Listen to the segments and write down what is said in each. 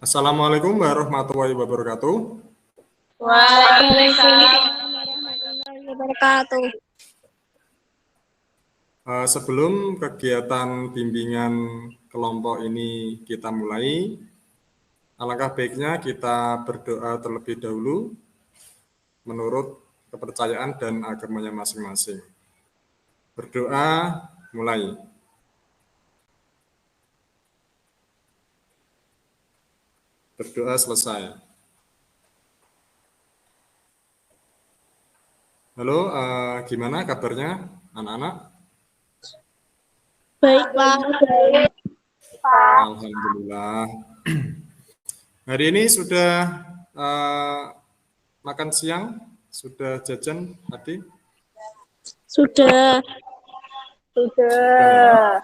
Assalamualaikum warahmatullahi wabarakatuh. Waalaikumsalam warahmatullahi wabarakatuh. Sebelum kegiatan bimbingan kelompok ini kita mulai, alangkah baiknya kita berdoa terlebih dahulu menurut kepercayaan dan agamanya masing-masing. Berdoa mulai. Berdoa selesai. Halo, gimana kabarnya anak-anak? Baik, Pak. Alhamdulillah. Hari ini sudah makan siang? Sudah jajan tadi? Sudah. Sudah.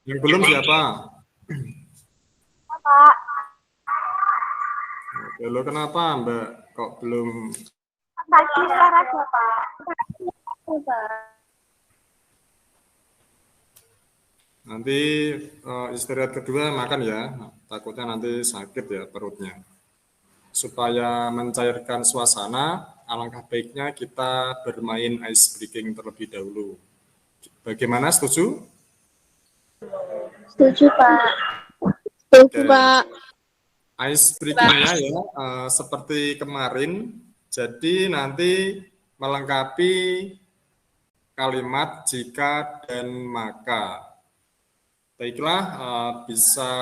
Yang belum siapa? Pak. Oke, lo kenapa Mbak kok belum? Tadi suara Pak. Nanti istirahat kedua makan ya, takutnya nanti sakit ya perutnya. Supaya mencairkan suasana, alangkah baiknya kita bermain ice breaking terlebih dahulu. Bagaimana, setuju? Setuju, Pak. Setuju, Pak. Ice breaking-nya ya, seperti kemarin, jadi nanti melengkapi kalimat jika dan maka. Baiklah, bisa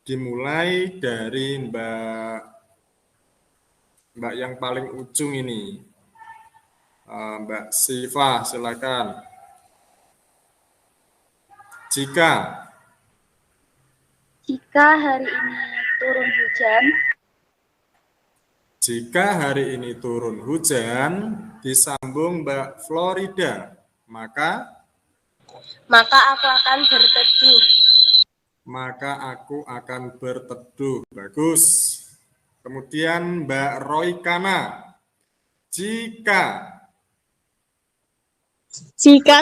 dimulai dari Mbak yang paling ujung ini. Mbak Siva, silakan. Jika hari ini turun hujan. Jika hari ini turun hujan, disambung Mbak Florida, maka aku akan berteduh. Bagus. Kemudian Mbak Roykana, jika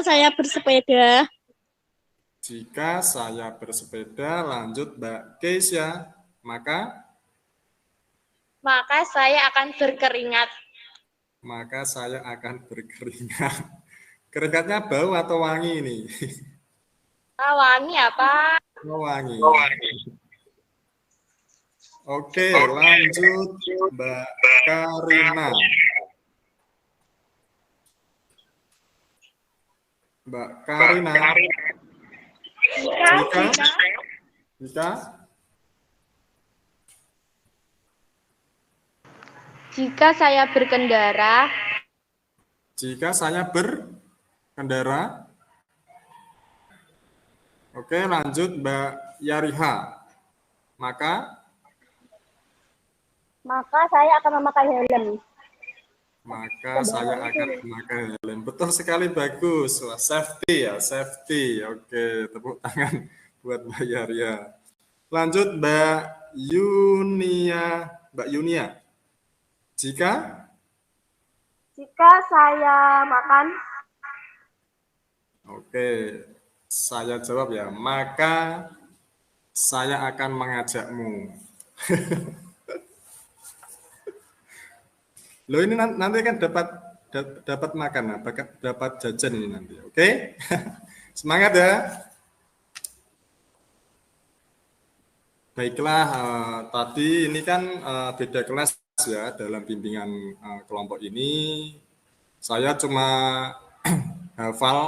saya bersepeda. Jika saya bersepeda, lanjut Mbak Keisha, maka saya akan berkeringat. Keringatnya bau atau wangi ini? Wangi apa? Wangi. Oke, lanjut Mbak Karina. Mbak Karina. Jika saya berkendara. Oke, lanjut Mbak Yariha. Maka saya akan memakai helm. Betul sekali, bagus. Wah, safety. Oke, tepuk tangan buat Mbak Yariha. Lanjut Mbak Yunia. Jika saya makan. Oke, saya jawab ya. Maka saya akan mengajakmu. Loh, ini nanti kan dapat makan, dapat jajan ini nanti. Oke? Semangat ya. Baiklah, tadi ini kan beda kelas ya dalam bimbingan kelompok ini. Saya cuma hafal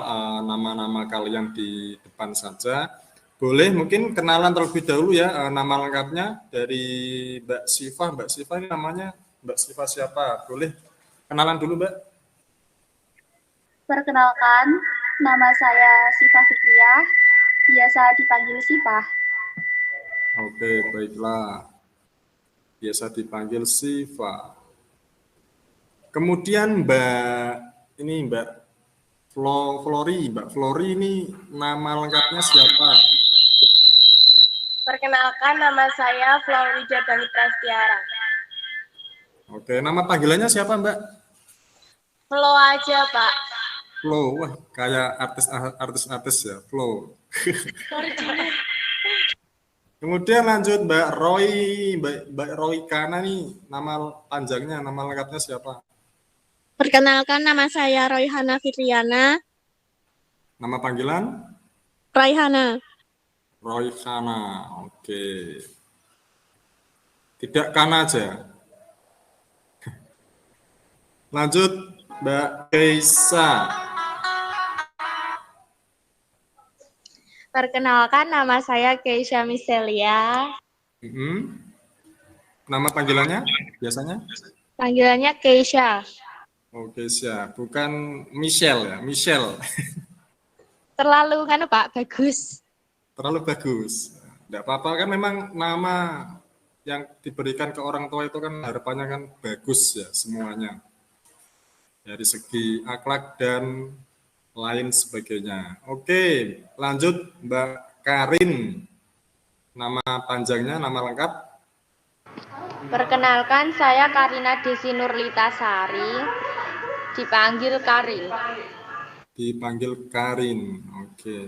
nama-nama kalian di depan saja. Boleh mungkin kenalan terlebih dahulu ya, nama lengkapnya dari Mbak Siva. Mbak Siva ini namanya Mbak Siva siapa? Boleh kenalan dulu, Mbak. Perkenalkan, nama saya Siva Fitriah, biasa dipanggil Siva. Oke, baiklah. Biasa dipanggil Siva. Kemudian Mbak Flori. Mbak Flori ini nama lengkapnya siapa? Perkenalkan, nama saya Florida Dani Prastiara. Oke, nama panggilannya siapa, Mbak? Flo aja, Pak. Flo, wah kayak artis ya, Flo. Kemudian lanjut Mbak Roy, Mbak Roy Kana nih, nama panjangnya, nama lengkapnya siapa? Perkenalkan, nama saya Royhana Fitriana. Nama panggilan? Raihana. Roy Kana, oke. Tidak Kana aja. Lanjut Mbak Keisa. Perkenalkan, nama saya Keisha Miselia. Nama panggilannya biasanya? Panggilannya Keisha. Oh, Keisha, bukan Michelle ya, Michelle. Terlalu kan Pak, bagus. Terlalu bagus. Tidak apa-apa kan, memang nama yang diberikan ke orang tua itu kan harapannya kan bagus ya semuanya. Dari segi akhlak dan lain sebagainya. Oke, lanjut Mbak Karin. Nama panjangnya, nama lengkap? Perkenalkan, saya Karina Desi Nurlitasari, dipanggil Karin. Dipanggil Karin, oke.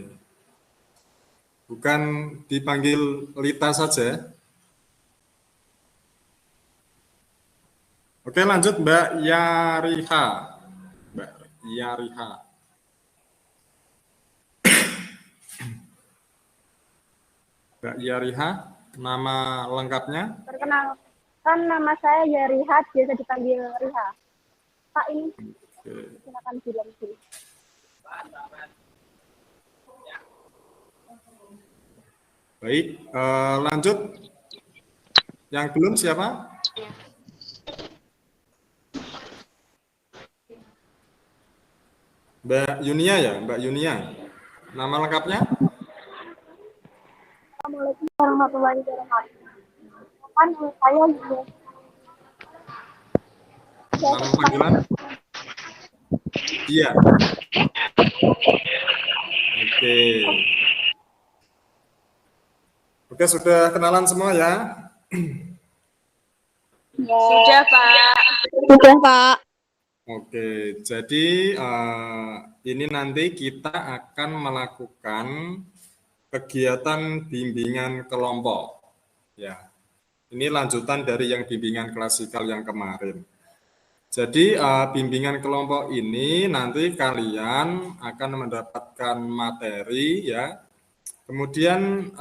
Bukan dipanggil Lita saja. Oke, lanjut Mbak Yariha. Mbak Yariha. Mbak Yariha, nama lengkapnya? Perkenalkan, nama saya Yarihat, biasa dipanggil Riha. Pak, ini silakan bilang dulu. Baik, lanjut. Yang belum siapa? Mbak Yunia ya, Mbak Yunia. Nama lengkapnya? Assalamualaikum warahmatullahi wabarakatuh. Kan saya juga. Nama panggilan? Iya. Oke. Oke, sudah kenalan semua ya? Sudah Pak. Sudah Pak. Oke, jadi ini nanti kita akan melakukan kegiatan bimbingan kelompok. Ya, ini lanjutan dari yang bimbingan klasikal yang kemarin. Jadi bimbingan kelompok ini nanti kalian akan mendapatkan materi ya. Kemudian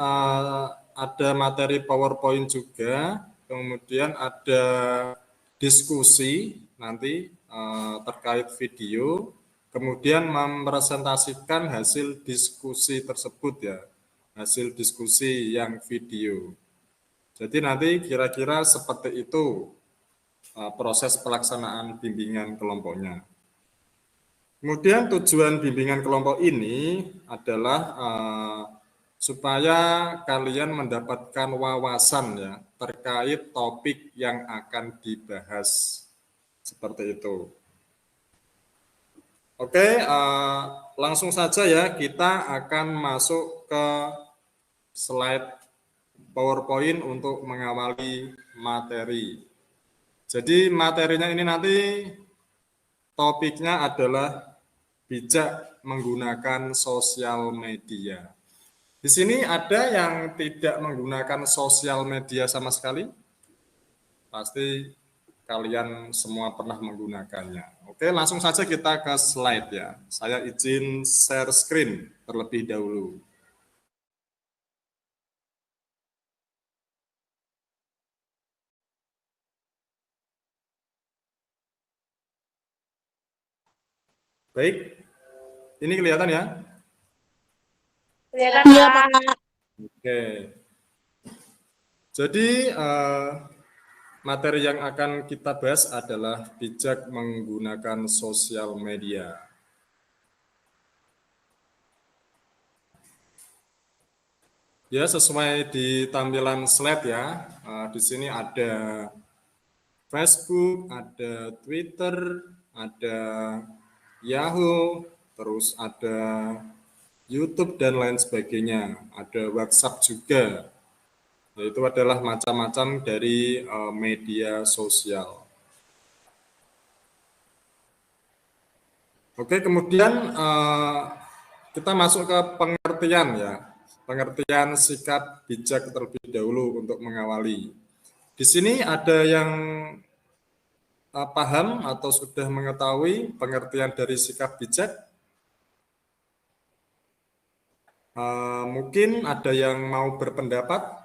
ada materi PowerPoint juga, kemudian ada diskusi nanti terkait video, kemudian mempresentasikan hasil diskusi tersebut ya, hasil diskusi yang video. Jadi nanti kira-kira seperti itu proses pelaksanaan bimbingan kelompoknya. Kemudian tujuan bimbingan kelompok ini adalah supaya kalian mendapatkan wawasan ya terkait topik yang akan dibahas. Seperti itu. Oke, langsung saja ya, kita akan masuk ke slide PowerPoint untuk mengawali materi. Jadi materinya ini nanti topiknya adalah bijak menggunakan sosial media. Di sini ada yang tidak menggunakan sosial media sama sekali? Pasti kalian semua pernah menggunakannya. Oke, langsung saja kita ke slide ya. Saya izin share screen terlebih dahulu. Baik, ini kelihatan ya? Kelihatan ya Pak. Oke. Jadi materi yang akan kita bahas adalah bijak menggunakan sosial media. Ya, sesuai di tampilan slide ya. Di sini ada Facebook, ada Twitter, ada Yahoo, terus ada YouTube dan lain sebagainya. Ada WhatsApp juga. Yaitu adalah macam-macam dari media sosial. Oke, kemudian kita masuk ke pengertian ya. pengertian sikap bijak terlebih dahulu untuk mengawali. Di sini ada yang paham atau sudah mengetahui pengertian dari sikap bijak? Mungkin ada yang mau berpendapat?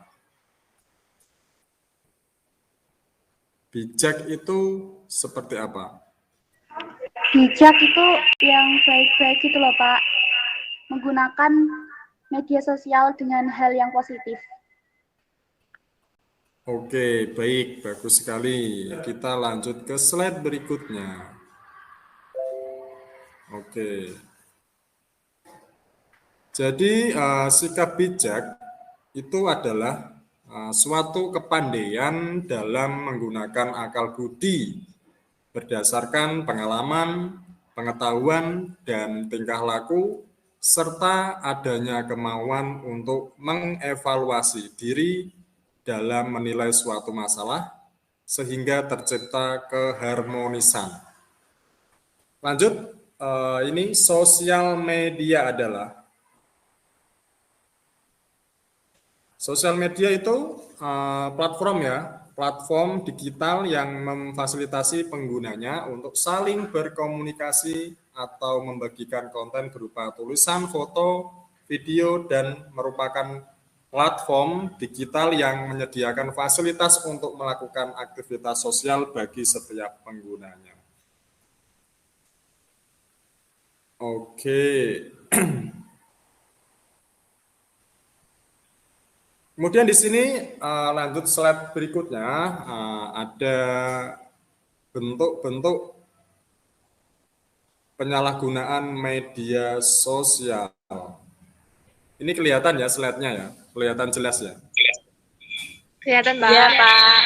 Bijak itu seperti apa? Bijak itu yang baik-baik gitu loh Pak. Menggunakan media sosial dengan hal yang positif. Oke, baik, bagus sekali. Kita lanjut ke slide berikutnya. Oke. Jadi sikap bijak itu adalah suatu kepandaian dalam menggunakan akal budi berdasarkan pengalaman, pengetahuan, dan tingkah laku, serta adanya kemauan untuk mengevaluasi diri dalam menilai suatu masalah, sehingga tercipta keharmonisan. Lanjut, ini sosial media adalah sosial media itu platform ya, platform digital yang memfasilitasi penggunanya untuk saling berkomunikasi atau membagikan konten berupa tulisan, foto, video, dan merupakan platform digital yang menyediakan fasilitas untuk melakukan aktivitas sosial bagi setiap penggunanya. Oke. Kemudian di sini lanjut slide berikutnya ada bentuk-bentuk penyalahgunaan media sosial. Ini kelihatan ya slide-nya ya, kelihatan jelas ya. Kelihatan Pak. Iya, Pak.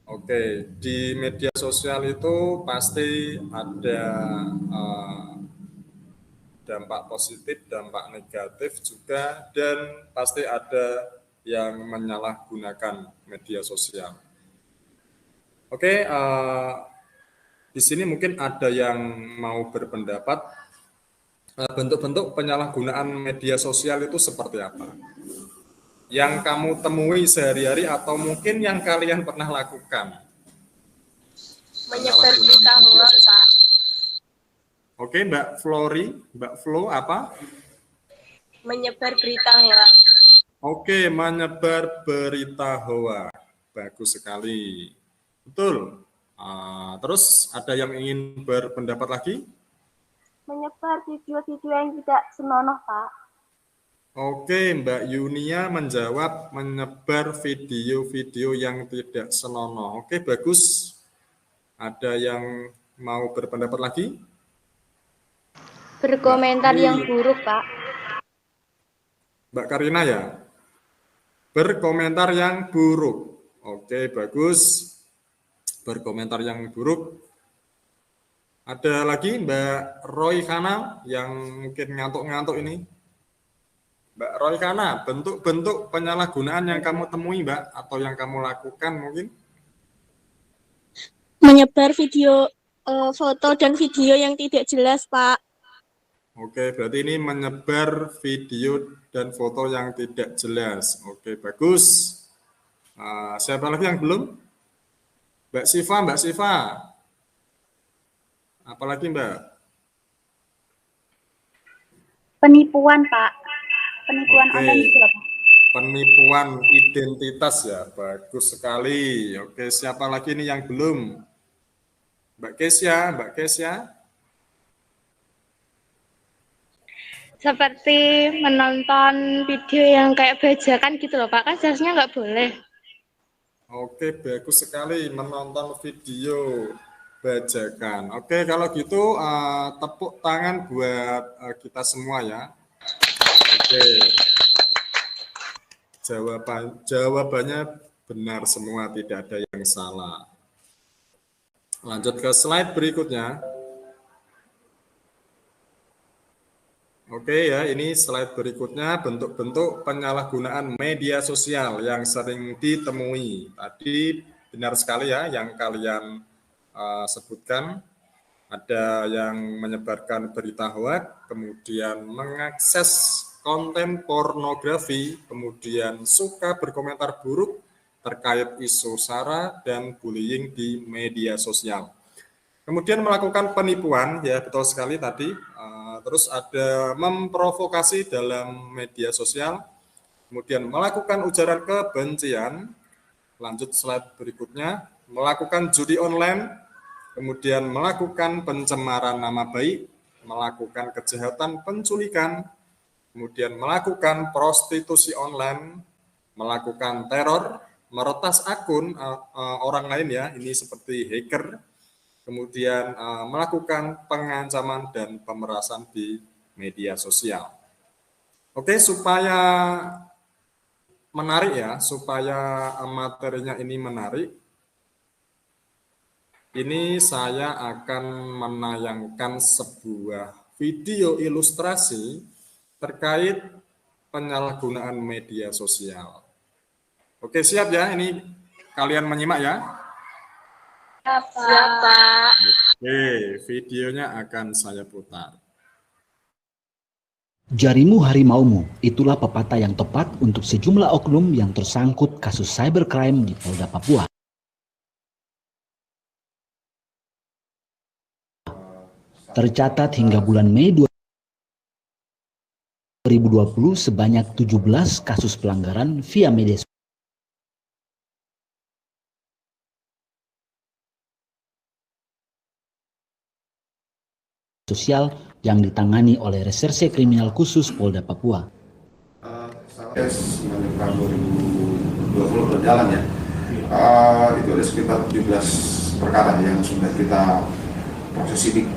Oke, di media sosial itu pasti ada dampak positif, dampak negatif juga, dan pasti ada yang menyalahgunakan media sosial. Oke, di sini mungkin ada yang mau berpendapat bentuk-bentuk penyalahgunaan media sosial itu seperti apa? Yang kamu temui sehari-hari atau mungkin yang kalian pernah lakukan? Menyebar berita hoax, Pak. Oke, Mbak Flori, Mbak Flo apa? Menyebar berita hoax. Oke, menyebar berita hoax. Bagus sekali. Betul. Terus ada yang ingin berpendapat lagi? Menyebar video-video yang tidak senonoh Pak. Oke, Mbak Yunia menjawab menyebar video-video yang tidak senonoh. Oke, bagus. Ada yang mau berpendapat lagi? Berkomentar yang buruk Pak. Mbak Karina ya? Berkomentar yang buruk. Oke, bagus. Berkomentar yang buruk. Ada lagi Mbak Roy Kana yang mungkin ngantuk-ngantuk ini? Mbak Roy Kana, bentuk-bentuk penyalahgunaan yang kamu temui, Mbak, atau yang kamu lakukan mungkin? Menyebar video, foto dan video yang tidak jelas, Pak. Oke, berarti ini menyebar video dan foto yang tidak jelas. Oke, bagus. Siapa lagi yang belum? Mbak Siva. Apalagi, Mbak? Penipuan Pak. Penipuan Oke. online gitu loh Pak. Penipuan identitas ya, bagus sekali. Oke, siapa lagi nih yang belum? Mbak Kesia. Seperti menonton video yang kayak bajakan gitu loh Pak. Kan seharusnya nggak boleh. Oke, bagus sekali menonton video bajakan. Oke, kalau gitu tepuk tangan buat kita semua ya. Oke. Jawabannya benar semua, tidak ada yang salah. Lanjut ke slide berikutnya. Oke ya, ini slide berikutnya bentuk-bentuk penyalahgunaan media sosial yang sering ditemui. Tadi benar sekali ya yang kalian sebutkan. Ada yang menyebarkan berita hoax, kemudian mengakses konten pornografi, kemudian suka berkomentar buruk terkait isu SARA dan bullying di media sosial. Kemudian melakukan penipuan, ya betul sekali tadi. Terus ada memprovokasi dalam media sosial, kemudian melakukan ujaran kebencian, lanjut slide berikutnya, melakukan judi online, kemudian melakukan pencemaran nama baik, melakukan kejahatan penculikan, kemudian melakukan prostitusi online, melakukan teror, meretas akun orang lain ya, ini seperti hacker, kemudian melakukan pengancaman dan pemerasan di media sosial. Oke, supaya menarik ya, supaya materinya ini menarik, ini saya akan menayangkan sebuah video ilustrasi terkait penyalahgunaan media sosial. Oke, siap ya? Ini kalian menyimak ya? Siap, Pak. Oke, videonya akan saya putar. Jarimu harimaumu, itulah pepatah yang tepat untuk sejumlah oknum yang tersangkut kasus cybercrime di Polda Papua. Tercatat hingga bulan Mei 2020 sebanyak 17 kasus pelanggaran via media sosial yang ditangani oleh Reserse Kriminal Khusus Polda Papua. Sampai tahun 2020 berjalan ya, itu ada sekitar 17 perkara yang sudah kita proses sidik.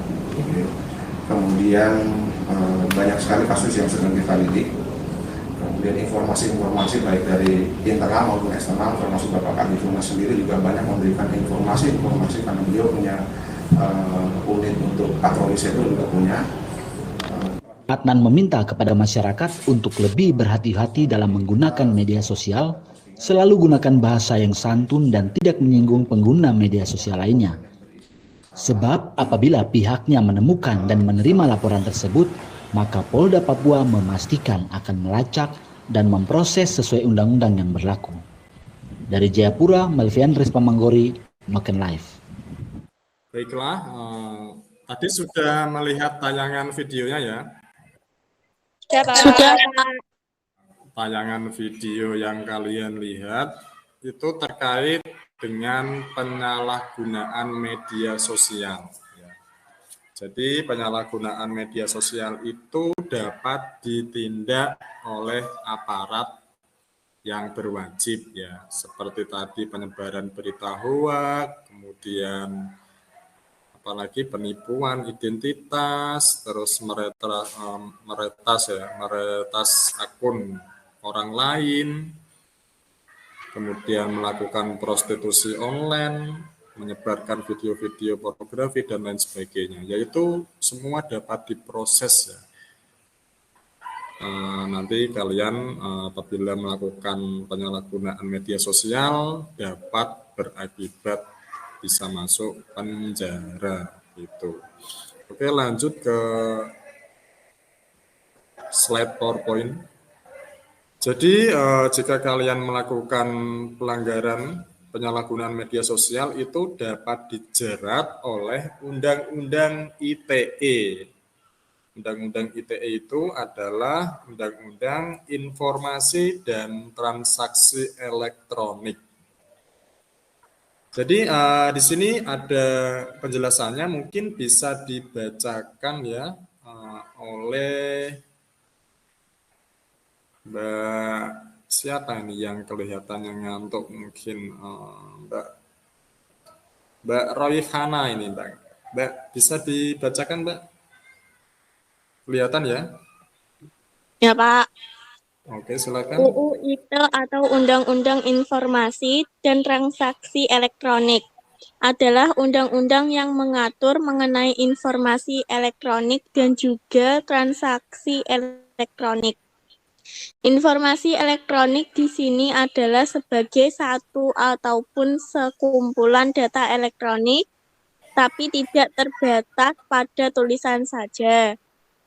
Kemudian banyak sekali kasus yang sedang kita lidik. Kemudian informasi-informasi baik dari internal maupun eksternal, termasuk Bapak Kadif Humas sendiri juga banyak memberikan informasi karena beliau punya unit untuk patroli cyber juga punya. Adnan meminta kepada masyarakat untuk lebih berhati-hati dalam menggunakan media sosial, selalu gunakan bahasa yang santun dan tidak menyinggung pengguna media sosial lainnya. Sebab apabila pihaknya menemukan dan menerima laporan tersebut, maka Polda Papua memastikan akan melacak dan memproses sesuai undang-undang yang berlaku. Dari Jayapura, Melvian Rispamanggori, Makan Live. Baiklah, tadi sudah melihat tayangan videonya ya. Sudah. Tayangan video yang kalian lihat itu terkait dengan penyalahgunaan media sosial. Ya. Jadi penyalahgunaan media sosial itu dapat ditindak oleh aparat yang berwajib ya, seperti tadi penyebaran berita hoaks, kemudian apalagi penipuan identitas, terus meretas akun orang lain, kemudian melakukan prostitusi online, menyebarkan video-video pornografi dan lain sebagainya. Yaitu semua dapat diproses ya. Nanti kalian apabila melakukan penyalahgunaan media sosial dapat berakibat bisa masuk penjara gitu. Oke, lanjut ke slide PowerPoint. Jadi jika kalian melakukan pelanggaran penyalahgunaan media sosial itu dapat dijerat oleh Undang-Undang ITE. Undang-Undang ITE itu adalah Undang-Undang Informasi dan Transaksi Elektronik. Jadi di sini ada penjelasannya, mungkin bisa dibacakan ya oleh Mbak siapa ini yang kelihatannya ngantuk, mungkin Mbak Royhana ini Mbak bisa dibacakan Mbak? Kelihatan ya? Ya Pak. Oke, silakan. UU ITE atau Undang-Undang Informasi dan Transaksi Elektronik adalah undang-undang yang mengatur mengenai informasi elektronik dan juga transaksi elektronik. Informasi elektronik di sini adalah sebagai satu ataupun sekumpulan data elektronik, tapi tidak terbatas pada tulisan saja.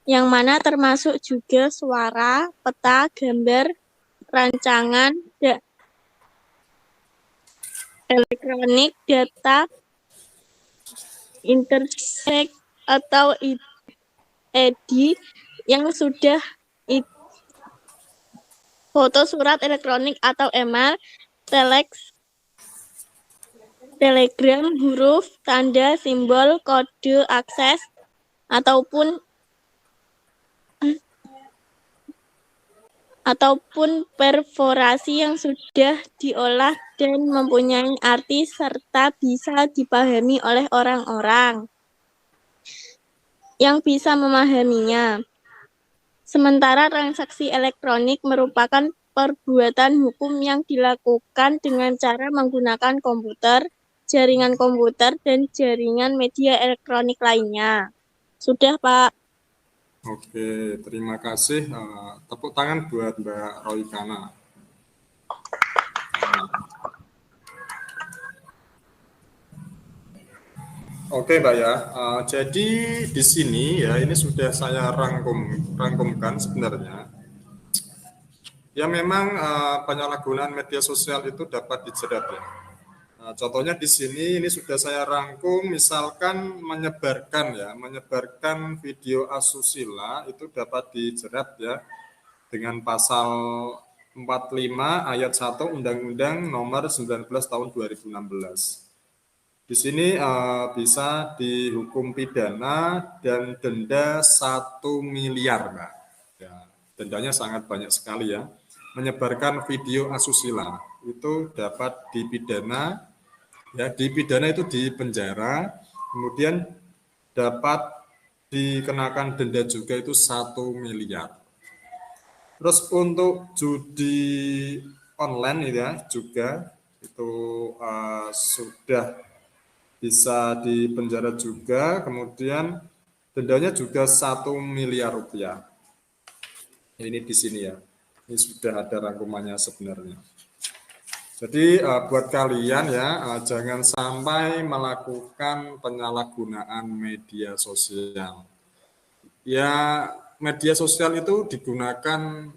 yang mana termasuk juga suara, peta, gambar, rancangan, elektronik, data, intersect, atau EDI yang sudah foto, surat elektronik atau email, telex, telegram, huruf, tanda, simbol, kode, akses, ataupun perforasi yang sudah diolah dan mempunyai arti serta bisa dipahami oleh orang-orang yang bisa memahaminya. Sementara transaksi elektronik merupakan perbuatan hukum yang dilakukan dengan cara menggunakan komputer, jaringan komputer, dan jaringan media elektronik lainnya. Sudah, Pak. Oke, terima kasih. Tepuk tangan buat Mbak Roykana. Oke, Mbak ya. Jadi di sini ya ini sudah saya rangkumkan sebenarnya. Ya memang penyalahgunaan media sosial itu dapat dijerat ya. Contohnya di sini ini sudah saya rangkum, misalkan menyebarkan video asusila itu dapat dijerat ya dengan pasal 45 ayat 1 Undang-Undang Nomor 19 Tahun 2016. Di sini bisa dihukum pidana dan denda 1 miliar, Mbak. Ya, dendanya sangat banyak sekali ya. Menyebarkan video asusila itu dapat dipidana, ya dipidana itu di penjara, kemudian dapat dikenakan denda juga itu 1 miliar. Terus untuk judi online ya juga itu sudah bisa dipenjara juga, kemudian dendanya juga 1 miliar rupiah. Ini di sini ya, ini sudah ada rangkumannya sebenarnya. Jadi buat kalian ya, jangan sampai melakukan penyalahgunaan media sosial. Ya, media sosial itu digunakan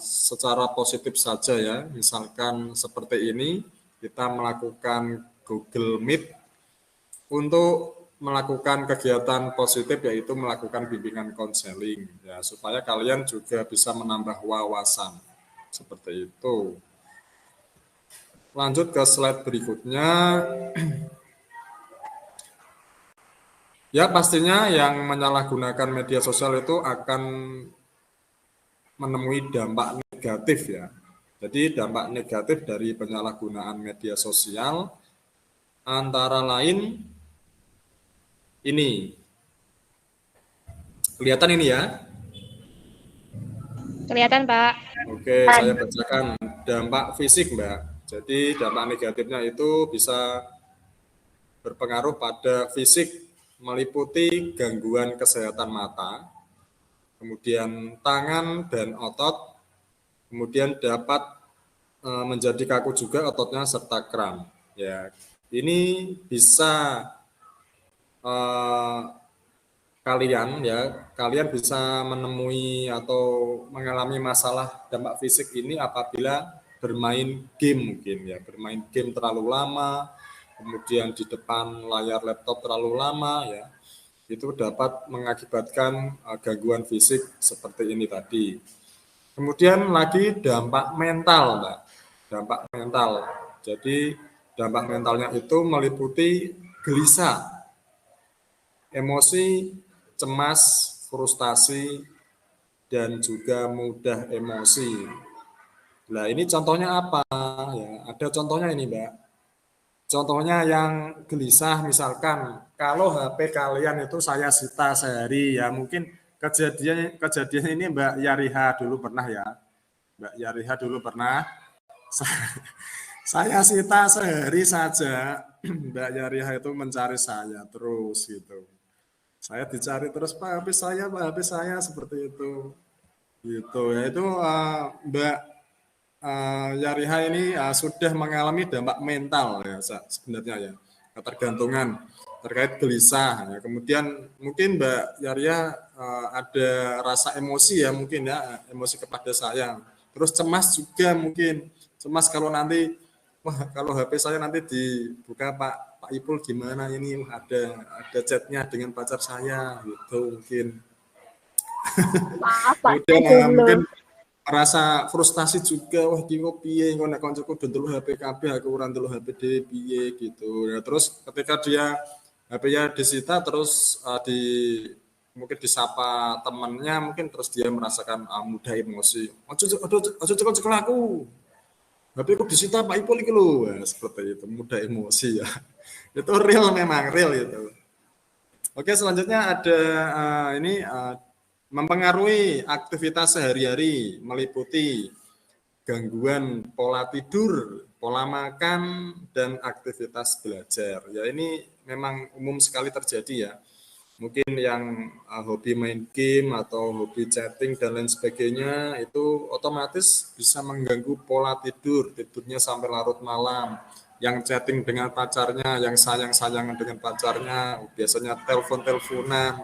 secara positif saja ya. Misalkan seperti ini, kita melakukan Google Meet untuk melakukan kegiatan positif, yaitu melakukan bimbingan konseling ya, supaya kalian juga bisa menambah wawasan seperti itu. Lanjut ke slide berikutnya. Ya pastinya yang menyalahgunakan media sosial itu akan menemui dampak negatif ya. Jadi dampak negatif dari penyalahgunaan media sosial antara lain ini. Kelihatan ini ya? Kelihatan, Pak. Oke, saya bacakan dampak fisik, Mbak. Jadi dampak negatifnya itu bisa berpengaruh pada fisik, meliputi gangguan kesehatan mata, kemudian tangan dan otot, kemudian dapat menjadi kaku juga ototnya serta kram. Ya, ini bisa kalian bisa menemui atau mengalami masalah dampak fisik ini apabila bermain game mungkin ya, bermain game terlalu lama, kemudian di depan layar laptop terlalu lama ya, itu dapat mengakibatkan gangguan fisik seperti ini tadi. Kemudian lagi dampak mental, Mbak. Dampak mental. Jadi dampak mentalnya itu meliputi gelisah, emosi, cemas, frustasi, dan juga mudah emosi. Nah ini contohnya apa? Ya, ada contohnya ini Mbak. Contohnya yang gelisah misalkan, kalau HP kalian itu saya sita sehari ya, mungkin kejadian ini Mbak Yariha dulu pernah ya. Mbak Yariha dulu pernah. Saya sita sehari saja, Mbak Yariha itu mencari saya terus gitu. Saya dicari terus, Pak HP saya seperti itu. Gitu ya, itu Mbak Yariha ini sudah mengalami dampak mental ya sebenarnya ya. ketergantungan terkait gelisah. Ya, kemudian mungkin Mbak Yarya ada rasa emosi ya mungkin ya, emosi kepada saya. Terus cemas juga mungkin, cemas kalau nanti, wah kalau HP saya nanti dibuka Pak Ipul gimana ini, ada chatnya dengan pacar saya gitu mungkin. Maaf Pak, Kemudian dulu. mungkin merasa frustasi juga, wah iki kok piye engko nek koncoku do ndelok HP kabeh aku ora ndelok HP dhewe piye gitu. Ya, terus ketika dia HP-nya disita terus mungkin disapa temannya mungkin terus dia merasakan mudah emosi. Ojo cekel aku. HP ku disita Pak Ipul iki lho. Nah, seperti itu, mudah emosi ya. Itu real memang real itu. Oke, selanjutnya ada ini mempengaruhi aktivitas sehari-hari meliputi gangguan pola tidur, pola makan, dan aktivitas belajar. Ya ini memang umum sekali terjadi ya. Mungkin yang hobi main game atau hobi chatting dan lain sebagainya itu otomatis bisa mengganggu pola tidur, tidurnya sampai larut malam. Yang chatting dengan pacarnya, yang sayang-sayangan dengan pacarnya, biasanya telepon-teleponan,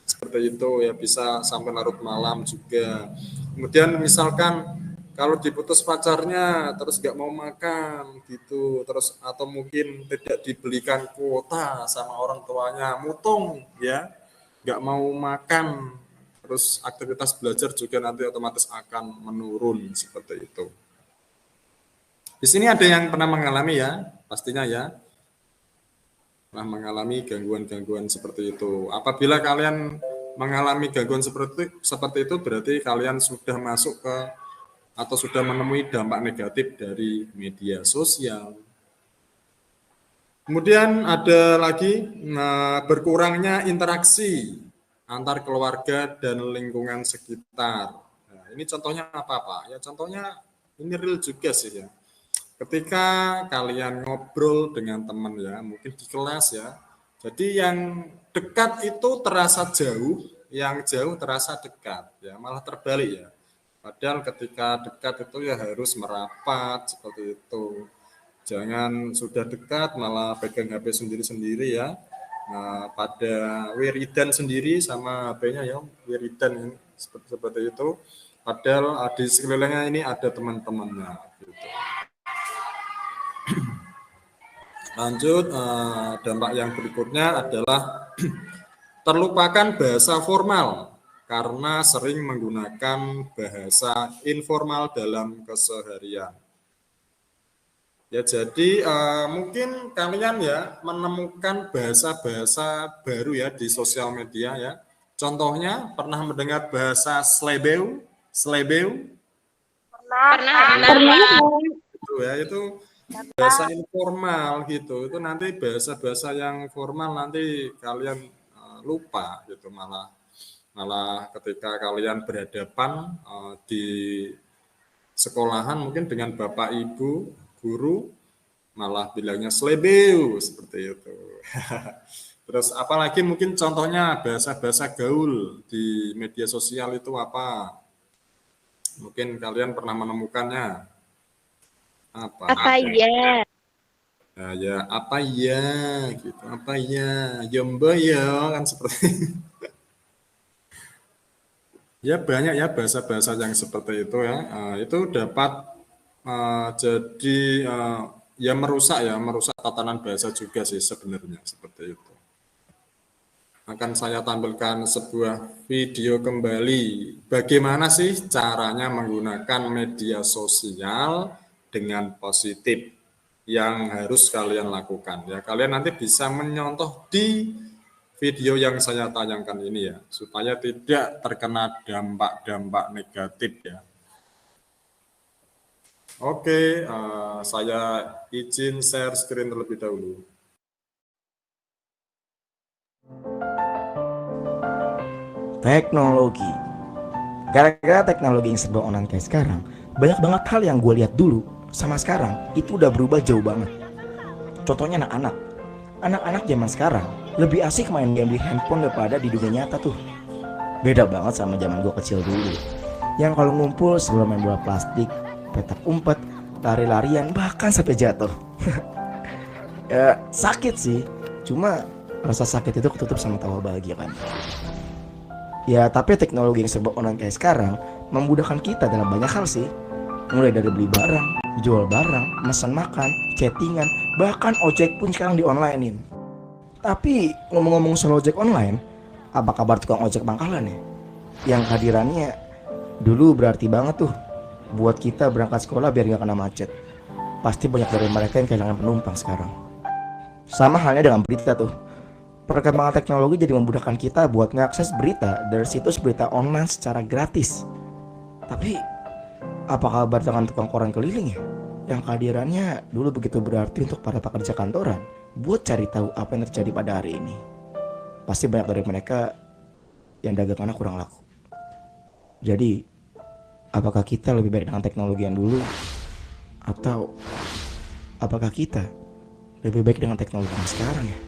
seperti itu ya bisa sampai larut malam juga. Kemudian misalkan kalau diputus pacarnya terus nggak mau makan gitu, terus atau mungkin tidak dibelikan kuota sama orang tuanya, mutung ya, nggak mau makan, terus aktivitas belajar juga nanti otomatis akan menurun seperti itu. Di sini ada yang pernah mengalami ya, pastinya ya, pernah mengalami gangguan-gangguan seperti itu. Apabila kalian mengalami gangguan seperti itu berarti kalian sudah masuk ke atau sudah menemui dampak negatif dari media sosial. Kemudian ada lagi berkurangnya interaksi antar keluarga dan lingkungan sekitar. Nah, ini contohnya apa Pak? Ya contohnya ini real juga sih ya. Ketika kalian ngobrol dengan teman ya, mungkin di kelas ya. Jadi yang dekat itu terasa jauh, yang jauh terasa dekat ya, malah terbalik ya. Padahal ketika dekat itu ya harus merapat seperti itu. Jangan sudah dekat malah pegang HP sendiri-sendiri ya. Nah, pada wiridan sendiri sama HP-nya ya, wiridan seperti itu. Padahal di sekelilingnya ini ada teman-temannya gitu. Lanjut, dampak yang berikutnya adalah terlupakan bahasa formal karena sering menggunakan bahasa informal dalam keseharian. Ya jadi mungkin kalian ya menemukan bahasa-bahasa baru ya di sosial media ya. Contohnya pernah mendengar bahasa slebeu? Pernah. Itu ya, itu bahasa informal gitu. Itu nanti bahasa-bahasa yang formal nanti kalian lupa gitu, malah ketika kalian berhadapan di sekolahan mungkin dengan bapak ibu guru malah bilangnya slebeu seperti itu. Terus apalagi mungkin contohnya bahasa-bahasa gaul di media sosial itu apa? Mungkin kalian pernah menemukannya. Apa ya? Nah, ya apa ya gitu, apa ya, jombo ya kan seperti ya banyak ya bahasa-bahasa yang seperti itu ya. Itu dapat jadi ya merusak tatanan bahasa juga sih sebenarnya seperti itu. Akan saya tampilkan sebuah video kembali bagaimana sih caranya menggunakan media sosial dengan positif yang harus kalian lakukan ya. Kalian nanti bisa menyontoh di video yang saya tayangkan ini ya, supaya tidak terkena dampak-dampak negatif ya. Oke, saya izin share screen terlebih dahulu. Teknologi. Gara-gara teknologi yang serba online kayak sekarang, banyak banget hal yang gue lihat dulu sama sekarang itu udah berubah jauh banget. Contohnya anak-anak zaman sekarang lebih asik main game di handphone daripada di dunia nyata tuh. Beda banget sama zaman gue kecil dulu, yang kalau ngumpul selalu main bola plastik, petak umpet, lari-larian, bahkan sampai jatuh. Ya sakit sih, cuma rasa sakit itu ketutup sama tawa bahagia kan. Ya tapi teknologi yang serba online kayak sekarang memudahkan kita dalam banyak hal sih. Mulai dari beli barang, jual barang, pesan makan, chattingan, bahkan ojek pun sekarang di onlinein. Tapi ngomong-ngomong soal ojek online, apa kabar tukang ojek pangkalan ya? Yang hadirannya dulu berarti banget tuh buat kita berangkat sekolah biar gak kena macet. Pasti banyak dari mereka yang kehilangan penumpang sekarang. Sama halnya dengan berita tuh. Perkembangan teknologi jadi memudahkan kita buat mengakses berita dari situs berita online secara gratis. Tapi apa kabar dengan tukang koran keliling ya? Yang kehadirannya dulu begitu berarti untuk para pekerja kantoran buat cari tahu apa yang terjadi pada hari ini. Pasti banyak dari mereka yang dagangannya kurang laku. Jadi, apakah kita lebih baik dengan teknologi yang dulu? Atau apakah kita lebih baik dengan teknologi yang sekarang ya?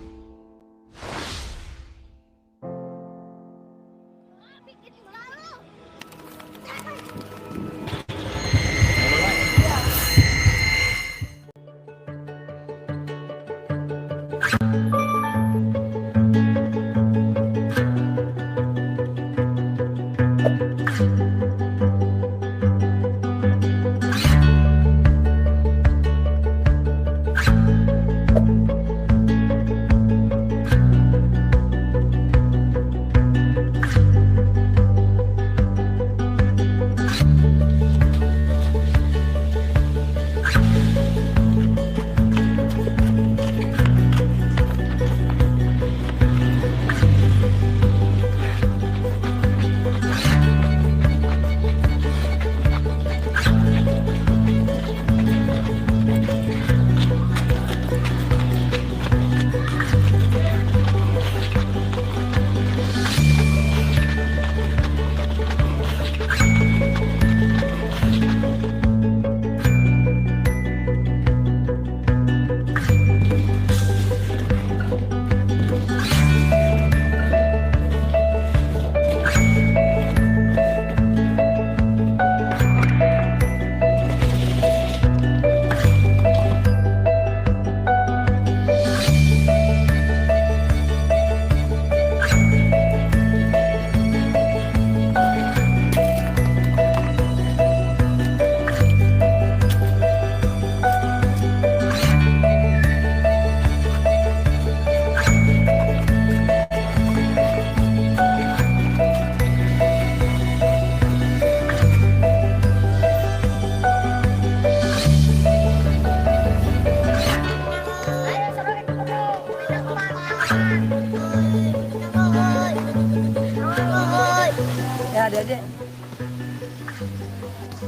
Ya adik-adik,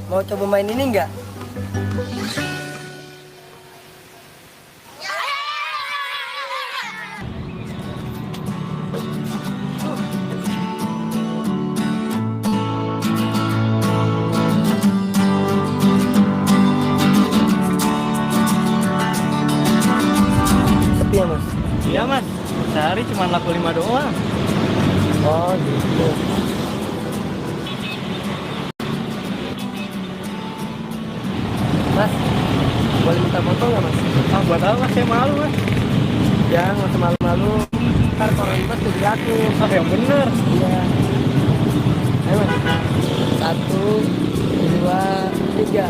mau coba main ini nggak? Sepi ya mas? Iya mas, sehari cuma laku 5 doang. Oh gitu. Mas, boleh minta foto nggak mas? Ah buat apa, saya malu mas. Ya nggak usah malu-malu. Ntar kalau ribet tuh di aku. Ah yang bener. Iya. Ayo mas. 1, 2, 3.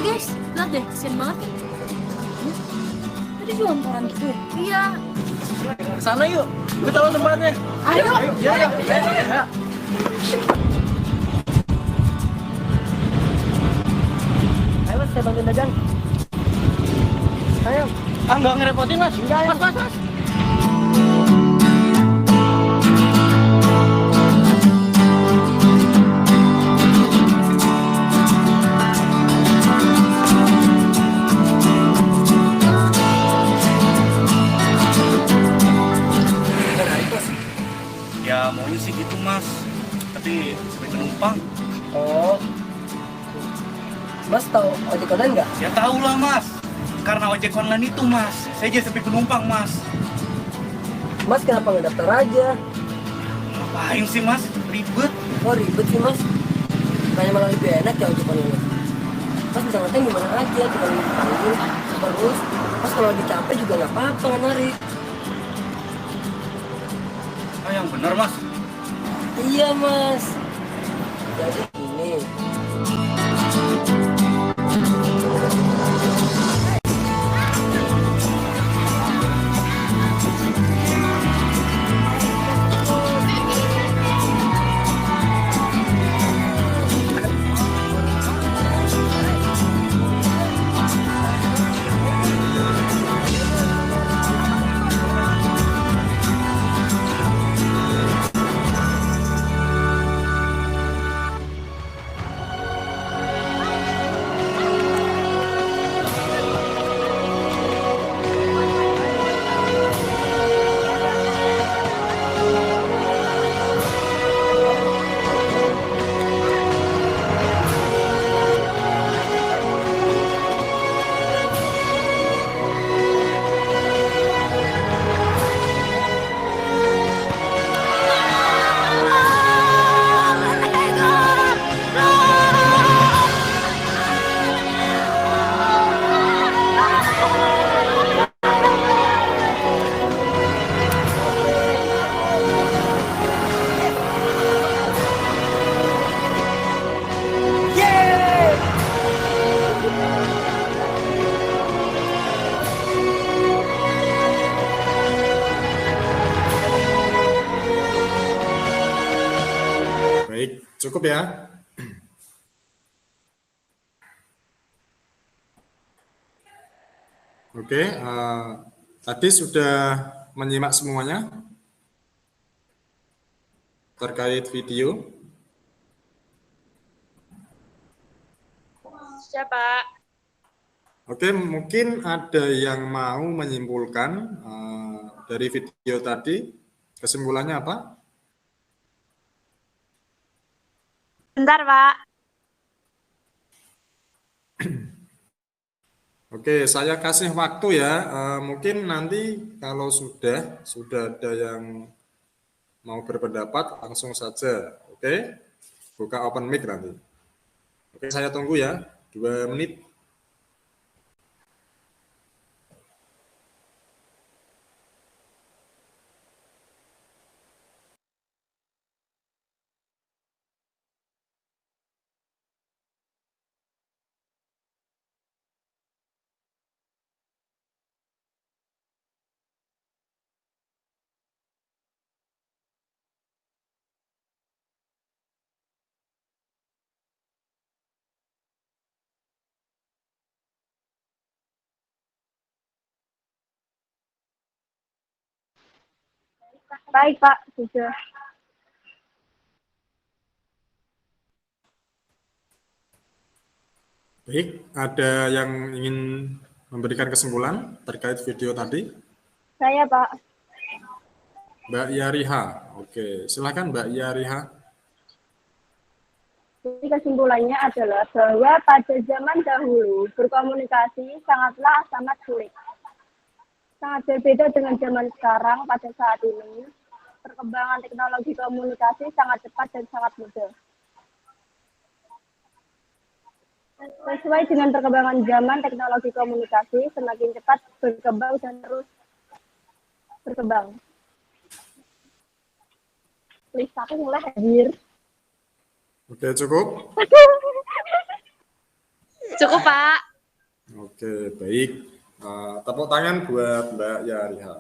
Guys, lihat deh, kesian banget. Tadi jualan koran gitu ya? Iya. Kesana yuk, kita tahu tempatnya. Ayo. Ya, ya, ya. Ayo mas, saya bantuin dagang. Ayo. Ah nggak ngerepotin mas. Enggak, Mas, mas, mas. Ya maunya sih gitu mas, tapi sebagai penumpang. Oh. Mas tahu ojek online nggak? Ya tahu lah mas, karena ojek online itu mas, saya jadi sebagai penumpang mas. Mas kenapa nggak daftar aja? Ngapain sih mas, ribet. Oh ribet sih mas. Kayaknya malah lebih enak ya ojek online. Pas udah ngeteng gimana aja, tinggal dipanggil terus. Pas kalau lagi capek juga nggak apa-apa nggak narik. Oh, yang benar mas. Iya mas. Jadi ini. Baik, cukup ya. Oke, tadi sudah menyimak semuanya terkait video. Siapa? Oke, mungkin ada yang mau menyimpulkan dari video tadi. Kesimpulannya apa? Bentar, Pak. Oke, saya kasih waktu ya. Mungkin nanti kalau sudah ada yang mau berpendapat langsung saja. Oke, buka open mic nanti. Oke, saya tunggu ya. 2 menit. Baik, Pak. Sudah. Baik, ada yang ingin memberikan kesimpulan terkait video tadi? Saya, Pak. Mbak Yariha. Oke, silakan Mbak Yariha. Jadi kesimpulannya adalah bahwa pada zaman dahulu berkomunikasi sangatlah sangat sulit. Sangat berbeda dengan zaman sekarang pada saat ini. Perkembangan teknologi komunikasi sangat cepat dan sangat mudah. Sesuai dengan perkembangan zaman, teknologi komunikasi semakin cepat berkembang dan terus berkembang. Please, aku mulai hadir. Oke, cukup? Cukup, Pak. Oke, baik. Tepuk tangan buat Mbak Yariha.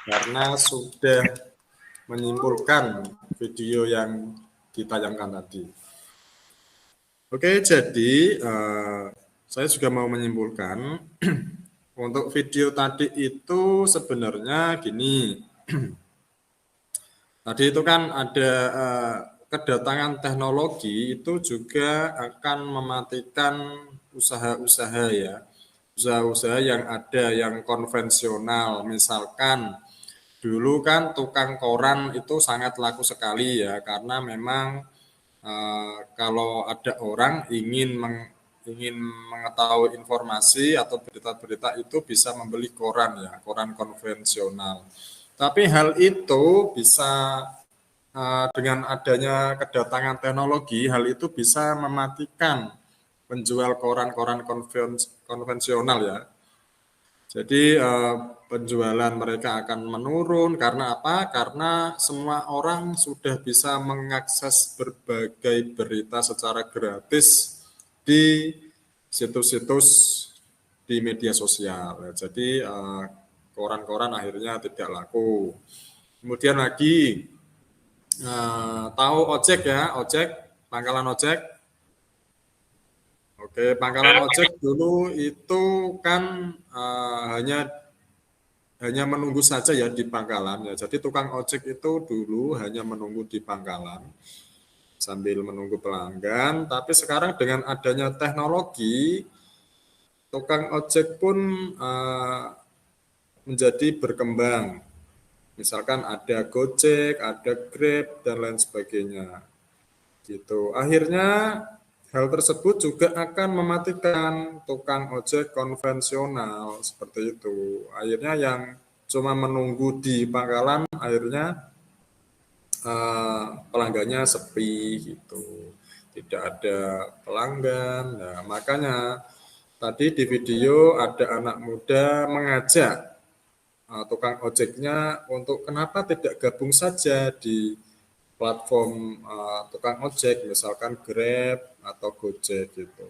Karena sudah menyimpulkan video yang ditayangkan tadi. Oke, jadi saya juga mau menyimpulkan untuk video tadi itu sebenarnya gini. Tadi itu kan ada kedatangan teknologi itu juga akan mematikan usaha-usaha ya. Usaha-usaha yang ada yang konvensional, misalkan dulu kan tukang koran itu sangat laku sekali ya, karena memang kalau ada orang ingin mengetahui informasi atau berita-berita itu bisa membeli koran ya, koran konvensional. Tapi hal itu bisa dengan adanya kedatangan teknologi, hal itu bisa mematikan penjual koran-koran konvensional ya. Jadi penjualan mereka akan menurun karena apa? Karena semua orang sudah bisa mengakses berbagai berita secara gratis di situs-situs di media sosial. Jadi koran-koran akhirnya tidak laku. Kemudian lagi tahu ojek ya, pangkalan ojek. Oke, pangkalan ojek dulu itu kan hanya menunggu saja ya di pangkalan ya. Jadi tukang ojek itu dulu hanya menunggu di pangkalan sambil menunggu pelanggan. Tapi sekarang dengan adanya teknologi, tukang ojek pun menjadi berkembang. Misalkan ada Gojek, ada Grab, dan lain sebagainya. Gitu. Akhirnya hal tersebut juga akan mematikan tukang ojek konvensional seperti itu. Akhirnya yang cuma menunggu di pangkalan, akhirnya pelanggannya sepi gitu. Tidak ada pelanggan. Nah, makanya tadi di video ada anak muda mengajak tukang ojeknya untuk kenapa tidak gabung saja di platform tukang ojek, misalkan Grab atau Gojek gitu.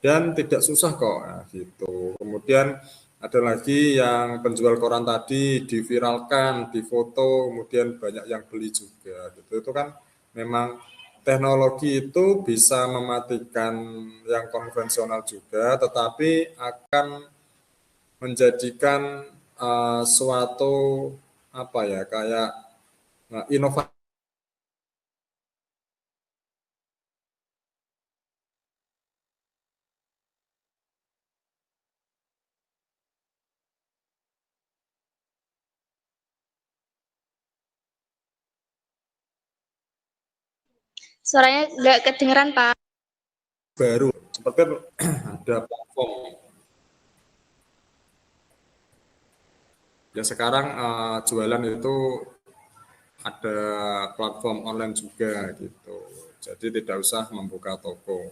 Dan tidak susah kok, nah, gitu. Kemudian ada lagi yang penjual koran tadi diviralkan, difoto, kemudian banyak yang beli juga gitu. Itu kan memang teknologi itu bisa mematikan yang konvensional juga, tetapi akan menjadikan suatu apa ya, kayak inovasi. Suaranya nggak kedengeran, Pak. Baru, seperti ada platform. Ya sekarang jualan itu ada platform online juga gitu. Jadi tidak usah membuka toko.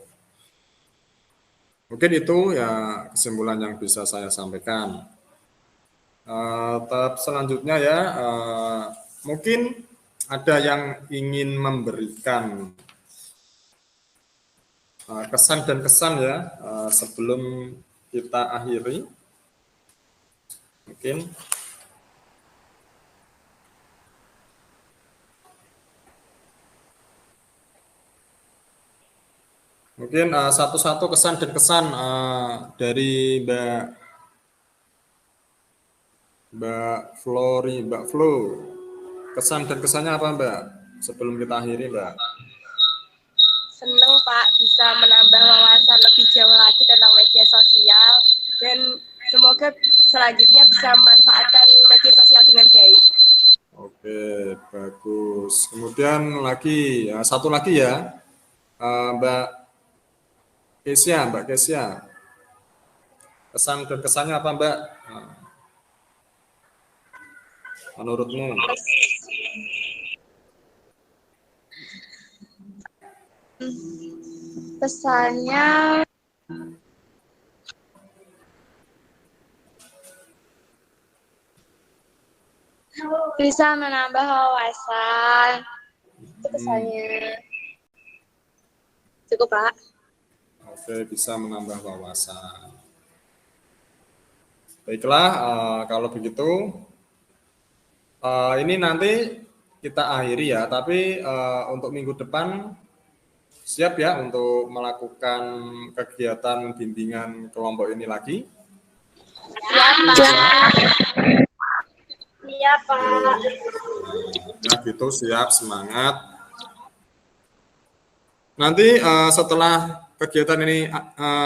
Mungkin itu ya kesimpulan yang bisa saya sampaikan. Tahap selanjutnya ya, mungkin ada yang ingin memberikan kesan dan kesan ya sebelum kita akhiri. Mungkin satu-satu kesan dan kesan dari Mbak Flo. Kesan dan kesannya apa Mbak? Sebelum kita akhiri Mbak. Seneng Pak bisa menambah wawasan lebih jauh lagi tentang media sosial dan semoga selanjutnya bisa memanfaatkan media sosial dengan baik. Oke, bagus. Kemudian lagi, satu lagi ya, Mbak Kesia. Kesan dan kesannya apa Mbak? Menurutmu? Pesannya bisa menambah wawasan. Itu pesannya. Cukup, Pak. Oke, bisa menambah wawasan. Baiklah, kalau begitu, ini nanti kita akhiri ya, tapi untuk minggu depan siap ya untuk melakukan kegiatan bimbingan kelompok ini lagi? Siap, Pak. Iya, Pak. Nah, gitu, siap, semangat. Nanti setelah kegiatan ini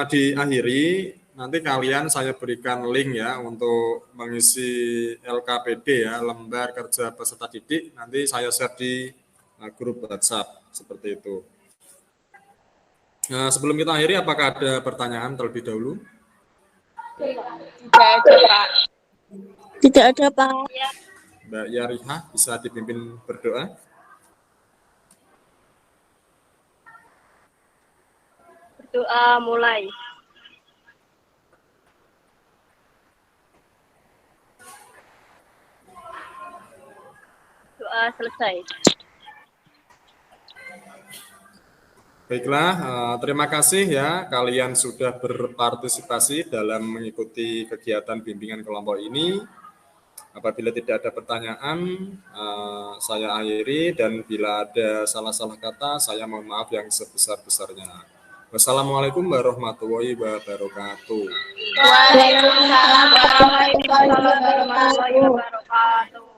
diakhiri, nanti kalian saya berikan link ya untuk mengisi LKPD ya, lembar kerja peserta didik. Nanti saya share di grup WhatsApp seperti itu. Nah, sebelum kita akhiri, apakah ada pertanyaan terlebih dahulu? Tidak ada, Pak. Tidak ada, Pak. Mbak Yariha bisa dipimpin berdoa? Doa mulai. Doa selesai. Baiklah, terima kasih ya kalian sudah berpartisipasi dalam mengikuti kegiatan bimbingan kelompok ini. Apabila tidak ada pertanyaan, saya akhiri, dan bila ada salah-salah kata, saya mohon maaf yang sebesar-besarnya. Wassalamualaikum warahmatullahi wabarakatuh. Waalaikumsalam warahmatullahi wabarakatuh.